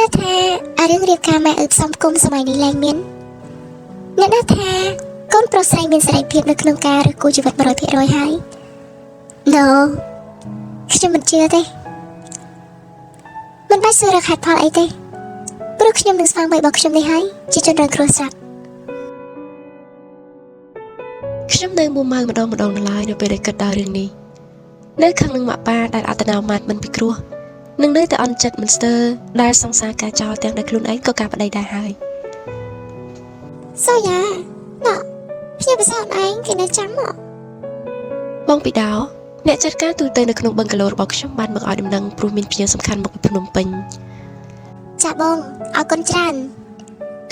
ណាថារឿងរៀបការម៉ែឪផ្សំគុំសម័យនេះឡើងមានអ្នកណាថាកូនប្រុសស្រីមានសេរីភាពនៅក្នុងការរើសគូជីវិត 100% ហើយ No ខ្ញុំមិនជឿទេមិនបាច់សួររកហេតុផលអីទេព្រោះខ្ញុំនឹងស្វែងបីរបស់ខ្ញុំនេះហើយជាជនរងគ្រោះស្រាប់ខ្ញុំនៅមុំម៉ៅម្ដងនៅឡើយនៅពេលដែលគិតដល់រឿងនេះនៅខាងនឹងម៉ាក់ប៉ាដែលអត្តនោមាតមិនពិគ្រោះនឹងនៅតែអន់ចិត្តមិនស្ទើរដែលសង្សារការចោលទាំងដែលខ្លួនឯងក៏ការប្តីដែរហើយសូយ៉ាណ៎ខ្ញុំប្រសាទឯងគេនៅចាំមកបងពីដោអ្នកចាត់ការទូទៅនៅក្នុងបឹងកាឡូរបស់ខ្ញុំបានមកឲ្យដំណឹងព្រោះមានភ្ញៀវសំខាន់មកពីភ្នំពេញចាបងអរគុណច្រើន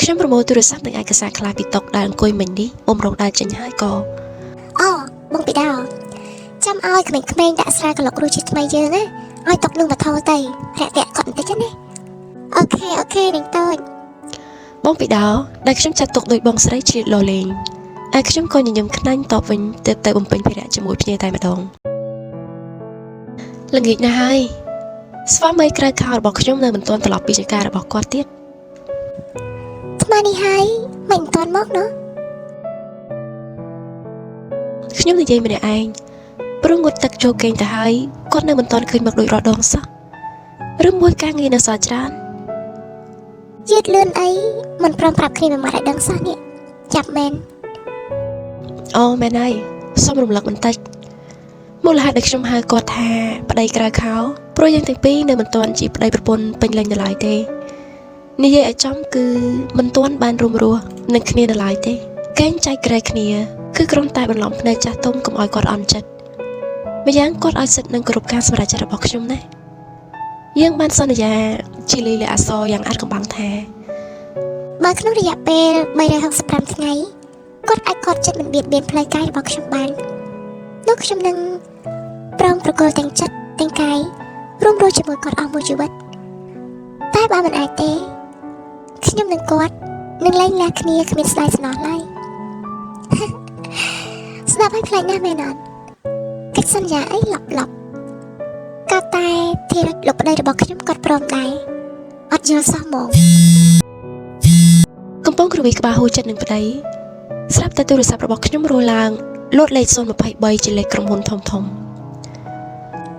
ខ្ញុំប្រមូលទូរស័ព្ទនិងឯកសារខ្លះពីតុដែលអង្គុយមិញនេះអ៊ំរងដើរចេញហើយក៏អូបងពីដោចាំឲ្យក្មេងៗដាក់ស្រាក្លុករសជាតិថ្មីយើងណាឲ្យតុកនឹងបថោទៅរាក់ទាក់គាត់បន្តិចណាអូខេនឹងតូចបងពីដោដែលខ្ញុំចាត់ទុកដោយបងស្រីជ្រៀតលលេងឯខ្ញុំក៏ញញឹមខ្នាញ់តបវិញទៅបំពេញភារៈជាមួយភ្ញៀវតែម្ដងល្ងាចណាស់ហើយស្វាមីក្រៅខោរបស់ខ្ញុំនៅមិនទាន់ត្រឡប់ពីចការរបស់គាត់ទៀតថ្មនេះហើយមិនទាន់មកនោះខ្ញុំនិយាយម្នាក់ឯងព្រោះងត់ទឹកចូលគេងទៅហើយគាត់នៅមិនទាន់ឃើញមកដូចរដងសោះឬមួយការងារនៅសល់ច្រើនយឺតលឿនអីមិនព្រមប្រាប់គ្នាមួយម៉ាត់ឲ្យដឹងសោះនេះចាប់មែនអូមែនហើយសូមរំលឹកបន្តិចមូលហេតុដែលខ្ញុំហៅគាត់ថាប្តីក្រៅខោព្រោះយើងទាំងពីរនៅមិនទាន់ជាប្តីប្រពន្ធពេញលេញនៅឡើយទេនិយាយឲ្យចំគឺមិនទាន់បានរួមរស់នឹងគ្នានៅឡើយទេកេងចែកក្រែគ្នាគឺគ្រាន់តែបន្លំភ្នែកចាស់ទុំកុំឲ្យគាត់អន់ចិត្តម្យ៉ាងគាត់ឲ្យសិទ្ធិនឹងគោរពការសម្រេចចិត្តរបស់ខ្ញុំណាយើងបានសន្យាជាលីលាអសរយ៉ាងអាចកំបាំងថាបើក្នុងរយៈពេល365ថ្ងៃគាត់អាចគាត់ចិត្តមិនបៀតបៀនផ្លូវកាយរបស់ខ្ញុំបាននោះខ្ញុំនឹងប្រងប្រកល់ទាំងចិត្តទាំងកាយរួមរស់ជាមួយគាត់អស់មួយជីវិតតែបើមិនអាចទេខ្ញុំនឹងគាត់នឹងលែងលះគ្នាគ្មានស្ដាយស្នល់ឡើយស្ដាប់ឲ្យប្លែកណាស់មែនអត់កិច្ចសន្យាអីឡប់ក៏តែធីរិតលោកប្តីរបស់ខ្ញុំគាត់ព្រមដែរអត់យល់សោះហ្មងកំពុងគ្រវីក្បាលហួចចិត្តនឹងប្តីស្រាប់តែទូរស័ព្ទរបស់ខ្ញុំរលឡើងលោតលេខ023ជាលេខក្រុមហ៊ុនធំ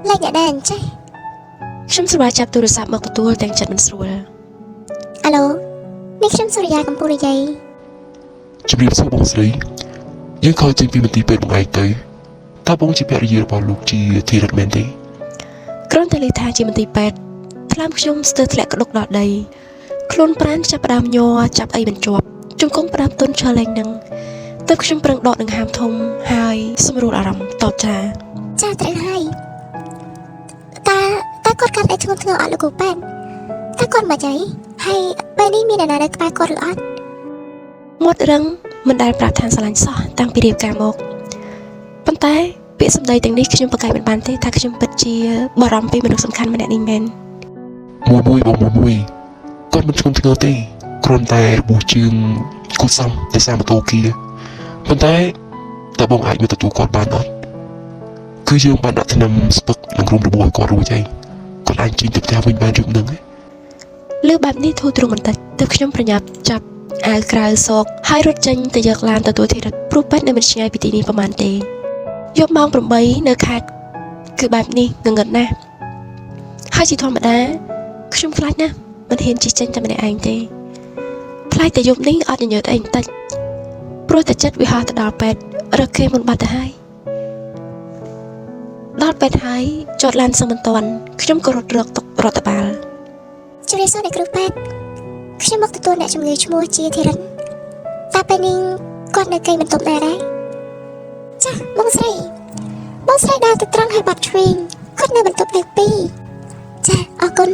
លេខអ្នកដែរអញ្ចេះខ្ញុំសម្រាប់ចាប់ទូរស័ព្ទមកទទួលទាំងចិត្តមិនស្រួលអាឡូនេះខ្ញុំសូរិយាកំពុងនិយាយជំរាបសួរបងស្រីយើងខលចេញពីមន្ទីរពេទ្យបងឯងទៅតើបងជាភរិយារបស់លោកជាធីរិតមែនទេគ្រាន់តែលេខថាជាមន្ទីរពេទ្យថ្លើមខ្ញុំស្ទើរធ្លាក់ក្តុកដល់ដីខ្លួនប្រាណចាប់ផ្ដើមញ័រចាប់អីបញ្ជាប់ជង្គង់ផ្ដើមទន់ឈរឡើងនឹងទើបខ្ញុំប្រឹងដកនឹងហាមធំហើយសម្រួលអារម្មណ៍តបចាត្រូវហើយតើគាត់កាត់អីធ្ងន់ធ្ងរអត់លោកគ្រូប៉ែនតើគាត់មកចៃហើយពេលនេះមានអ្នកណានៅក្បែរគាត់ឬអត់មាត់រឹងមិនដែលប្រាប់ថាស្រឡាញ់សោះតាំងពីរៀបការមកប៉ុន្តែពាក្យសម្ដីទាំងនេះខ្ញុំប្រកែកមិនបានទេថាខ្ញុំពិតជាបារម្ភពីមនុស្សសំខាន់ម្នាក់នេះមែនមួយគាត់មិនធ្ងន់ធ្ងរទេគ្រាន់តែរបួសជើងគូសំតែសារម៉ូតូគីប៉ុន្តែតើបងអាចមើលទទួលគាត់បានអត់គឺយើងបានដាក់ថ្នាំស្ពឹកនិងរុំរបួសឲ្យគាត់រួចហើយគាត់អាចចេញទៅផ្ទះវិញបានយប់ហ្នឹងលើបែបនេះធូរទ្រង់បន្តិចទើបខ្ញុំប្រញាប់ចាប់អាវក្រៅសោកហើយរត់ចេញទៅយកឡានទទួលធីរិតព្រោះពេទ្យនៅមិនឆ្ងាយពីទីនេះប្រហែលទេយប់ម៉ោង8នៅខេត្តគឺបែបនេះងងឹតណាស់ហើយជាធម្មតាខ្ញុំខ្លាចណាស់មិនហ៊ានជិះចេញតែម្នាក់ឯងទេខ្លាចតែយប់នេះអត់ញញើតអីបន្តិចព្រោះតែចិត្តវាហោះទៅដល់ពេទ្យរកគេមុនបាត់ទៅហើយដល់ពេទ្យហើយចតឡានសឹងមិនតាន់ខ្ញុំក៏រត់រកតុរដ្ឋបាលជំរាបសួរអ្នកគ្រូពេទ្យខ្ញុំមកទទួលអ្នកជំងឺឈ្មោះជាធីរិនតើពេលនេះគាត់នៅគេបន្ទប់ដែរចាបងស្រីដើរទៅត្រង់ឲ្យបាត់ឆ្វេងគាត់នៅបន្ទប់លេខ2ចាអរគុណ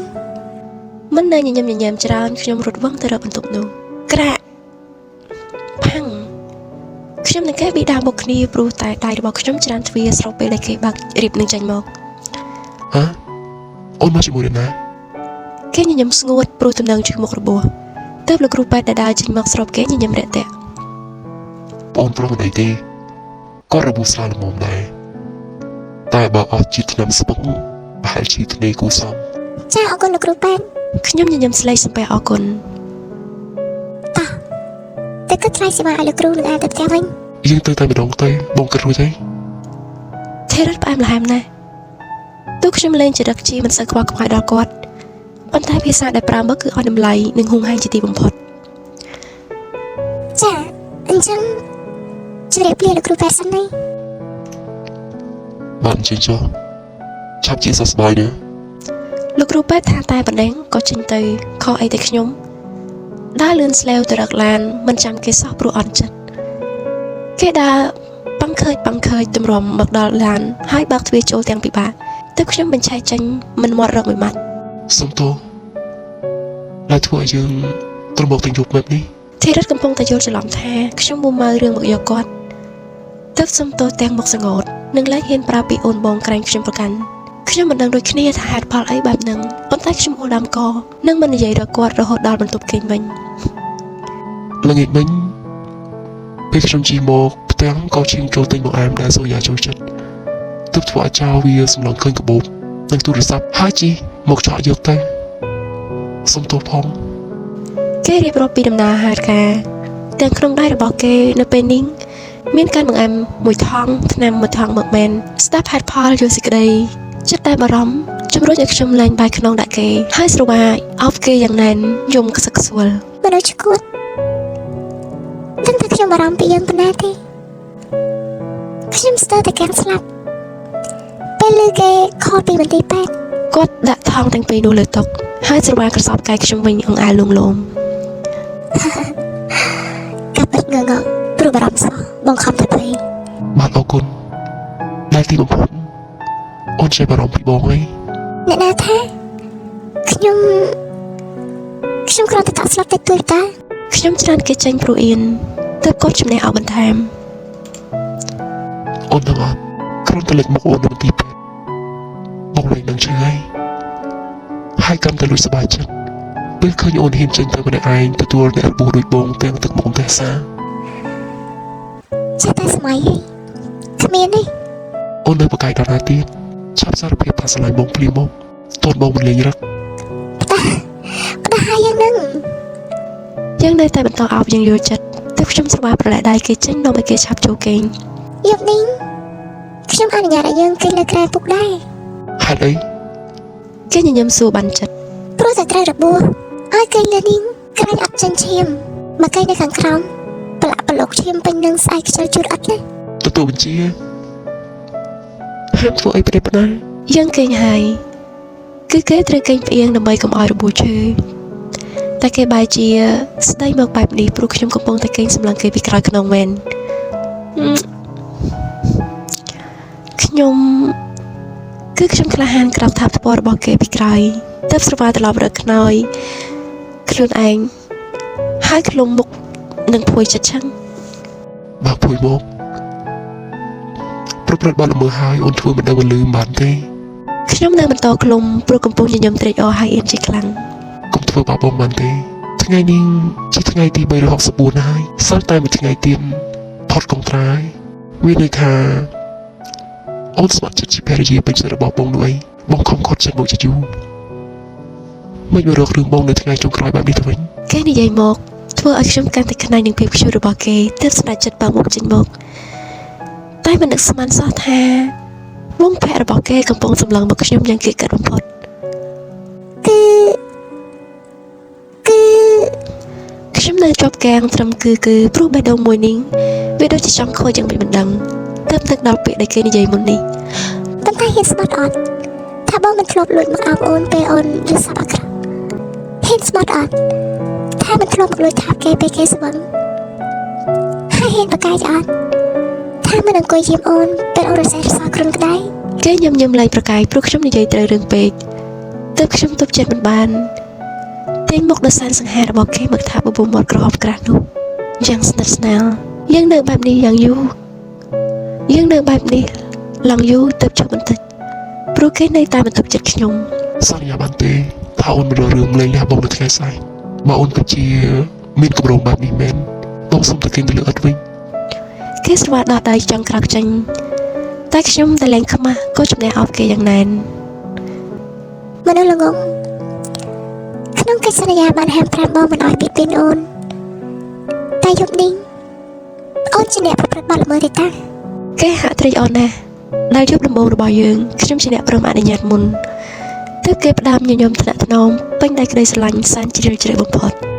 មិននៅញញឹមច្រើនខ្ញុំរត់វឹងទៅរកបន្ទប់នោះក្រាក់ផាំងខ្ញុំនឹងគេបិដាមកគ្នាព្រោះតែដៃរបស់ខ្ញុំច្រានទ្វារស្របពេលដែលគេបើករៀបនឹងចេញមកអូនមកជាមួយណាគេញញឹមស្ងួតព្រោះតំណែងជើងមុខរបួសទើបលោកគ្រូពេទ្យដែលដើរចេញមកស្របគេញញឹមរាក់ទាក់បងប្រុសមិនអីទេគាត់របួសស្រាលល្មមដែរតែបើអត់ជាតិថ្នាំស្ពឹកប្រហែលជាធ្នេគូសំចាអរគុណលោកគ្រូប៉ែន ខ្ញុំញញឹមស្លេកសំពះអរគុណ តែគិតថ្លៃសេវាឲ្យលោកគ្រូនឹងអានទៅផ្ទះវិញ យើងទៅតែម្ដងទៅបងគិតរួចហើយ ថេរិតផ្អែមល្ហែមណាស់ទោះខ្ញុំលេងចរិតជាមិនសូវខ្វល់ខ្វាយដល់គាត់ប៉ុន្តែភាសាដែលប្រើមកគឺឲ្យតម្លៃនិងហួងហែងជាទីបំផុត ចាអញ្ចឹងជម្រាបលាលោកគ្រូប៉ែសិនណា បានជិះចុះឆាប់ជាសះស្បើយណា លោកគ្រូពេទ្យថាតែប៉ុណ្ណេះក៏ចេញទៅខអីតែខ្ញុំដើរលឿនស្លេវទៅរកឡានមិនចាំគេសោះព្រោះអន់ចិត្តគេដើរប៉ងខើចទម្រាំមកដល់ឡានហើយបើកទ្វារចូលទាំងពិបាកទើបខ្ញុំបញ្ឆេះចេញមិនមាត់រកមួយម៉ាត់ សុំទោសដែលធ្វើឲ្យយើងត្រមកទាំងយប់បែបនេះ ធីរិតកំពុងតែយល់ច្រឡំថាខ្ញុំមុំម៉ៅរឿងមកយកគាត់ទើបសុំទោសទាំងមកសង្កត់និងលែងហ៊ានប្រាប់ពីអូនបងក្រែងខ្ញុំប្រកាន់ខ្ញុំមិនដឹងដូចគ្នាថាហេតុផលអីបែបហ្នឹងប៉ុន្តែខ្ញុំអូលដាំកនិងមិននិយាយរកគាត់រហូតដល់បន្ទប់គេងវិញ ល្ងាចមិញពេលខ្ញុំជិះមកផ្ទាំងក៏ឈៀងចូលទិញបង្អែមដែលសូយ៉ាចូលចិត្តទើបធ្វើឲ្យចៅវាសម្លឹងឃើញកាបូបនិងទូរស័ព្ទហើយជិះមកចោលយកទៅសុំទោសផង គេរៀបរាប់ពីដំណើរហេតុការណ៍ទាំងក្នុងដៃរបស់គេនៅពេលនេះមានការបង្អែមមួយថងថ្នាំមួយថងមកមែនស្ដាប់ហេតុផលយល់សេចក្តីចិត្តតែបារម្ភជំរុញឲ្យខ្ញុំលែងបាយខ្នងដាក់គេហើយស្រវាយអោបគេយ៉ាងណែនយំខ្សឹកខ្សួល មនុស្សឈួតដឹងថាខ្ញុំបារម្ភពីយើងប៉ុណ្ណាទេខ្ញុំស្ទើរតែកាំងស្លាប់ពេលលើគេខលពីមន្ទីរពេទ្យ គាត់ដាក់ថងទាំងពីរនោះលើតុហើយស្រវាយក្រសោបកាយខ្ញុំវិញអង្អែលលងលោម កាប់ពេចងងព្រោះបារម្ភសោះបងខំតែភ័យ បាទអរគុណដែលទីបំផុតអូនចេះបារម្ភពីបងហើយ អ្នកណាថាខ្ញុំគ្រាន់តែតក់ស្លាប់តិចតួចតា ខ្ញុំច្រើនគេចេញព្រោះអៀនទើបគាត់ជំនះអោបបន្ថែម អូននឹងអត់គ្រាន់តែលេចមកអូននៅទីពេទ្យបងលែងនឹងជឿហើយកាន់តែលួចសប្បាយចិត្តពេលឃើញអូនហ៊ានចេញទៅម្នាក់ឯងទទួលអ្នករបួសដូចបងទាំងទឹកមុខទេសា ចេះតែសម័យហីគ្មានទេ អូននៅបកាយដល់ណាទៀតឆាប់សារភាពថាស្រឡាញ់បងភ្លាមមកតូនបងមិនលេងរឹក ផ្ដាស់ហើយយ៉ាងហ្នឹង យើងនៅតែបន្តអោបយ៉ាងយល់ចិត្តទើបខ្ញុំស្រវាយប្រឡែដៃគេចេញនាំឲ្យគេឆាប់ចូលគេង យប់នេះខ្ញុំអនុញ្ញាតឲ្យយើងគេងលើក្រែពុកដែរ ហេតុអី គេញញឹមសួរបានចិត្ត ព្រោះតែត្រូវរបួសឲ្យគេងលើនេះក្រែងអត់ចិញ្ចៀមមកគេងនៅខាងក្រោមប្រឡាក់ប្រឡុកឈាមពេញនឹងស្អែកខ្ជិលជូតអត់ទេ ទទួលបញ្ជាហាមធ្វើអីប្រេះប៉ុណ្ណា យើងគេងហើយគឺគេត្រូវគេងផ្អៀងដើម្បីកុំឲ្យរបួសឈឺតែគេបែរជាស្ដីមកបែបនេះព្រោះខ្ញុំកំពុងតែគេងសម្លឹងគេពីក្រោយខ្នងមែនខ្ញុំក្លាហានក្រោកថាផ្ពាល់របស់គេពីក្រោយទើបស្រវាយត្រឡប់រកខ្នើយខ្លួនឯងហើយក្លុំមុខនឹងភួយចិត្តឆឹង បើភួយមកប្រព្រឹត្តបានល្មើសហើយអូនធ្វើមិនដឹងមិនលឺមិនបានទេ ខ្ញុំនៅបន្តក្លុំព្រោះកំពុងញញឹមត្រេកអរហើយអៀនជាខ្លាំង កុំធ្វើបាបបងបានទេថ្ងៃនេះជាថ្ងៃទី364ហើយសល់តែមួយថ្ងៃទៀតផុតកុងត្រាយវាន័យថាអូនស្ម័គ្រចិត្តជាភរិយាពេញសិទ្ធិរបស់បងនោះអីបងខំខត់ចិត្តមកជាយូរមិនមករករឿងបងនៅថ្ងៃចុងក្រោយបែបនេះទៅវិញ គេនិយាយមកធ្វើឲ្យខ្ញុំកាន់តែខ្លាចនឹងភាពខ្ជិលរបស់គេទើបស្ដាច់ចិត្តបើមុខចេញមកតែមិននឹកស្មានសោះថាវងភ័ក្ររបស់គេកំពុងសម្លឹងមកខ្ញុំយ៉ាងគៀកកាត់បំផុត គឺ ខ្ញុំនៅជាប់កាំងត្រឹមគឺព្រោះបេះដូងមួយនេះវាដូចជាចង់ខូចយ៉ាងមិនដឹងទើបទឹកដល់ពាក្យដែលគេនិយាយមុននេះ ប៉ុន្តែហ៊ានស្បត់អត់ថាបងមិនធ្លាប់លួចមកអោបអូនពេលអូនរសាប់អាក្រក់ហ៊ានស្បត់អត់ថាមិនធ្លាប់មកលួចថាបគេពេលគេស្វឹងហើយហ៊ានប្រកែកអត់ថាមិនអង្គុយយាមអូនពេលអូនរសេះរសើគ្រុនក្តៅ គេញញឹមលែងប្រកាយព្រោះខ្ញុំនិយាយត្រូវរឿងពេកទើបខ្ញុំទប់ចិត្តមិនបានទាញមុខដល់សានសង្ហារបស់គេមកថាបបួលមាត់ក្រហមក្រាស់នោះយ៉ាងស្និទ្ធស្នាលយើងនៅបែបនេះយ៉ាងយូរឡងយូរទើបចុះបន្តិចព្រោះគេនៅតែមិនទប់ចិត្តខ្ញុំ សន្យាបានទេថាអូនមិនរករឿងលេងលះបងនៅថ្ងៃស្អែកបើអូនពិតជាមានគម្រោងបែបនេះមែនបងសុំតែគេងទៅលើឥដ្ឋវិញ គេស្រវាដោះដៃចង់ក្រោកចេញតែខ្ញុំតែលែងខ្មាស់ក៏ជំនះអោបគេយ៉ាងណែន មនុស្សល្ងង ក្នុងកិច្ចសន្យាបានហាម5បងមិនឲ្យបៀតបៀនអូនតែយប់នេះអូនជាអ្នកប្រព្រឹត្តបទល្មើសទេតា គេហាក់ត្រេកអរណាស់ដែលយប់ដំបូងរបស់យើងខ្ញុំជាអ្នកព្រមអនុញ្ញាតមុនទើបគេផ្ដាំញញឹមថ្នាក់ថ្នមពេញដោយក្តីស្រឡាញ់សែនជ្រាលជ្រៅបំផុត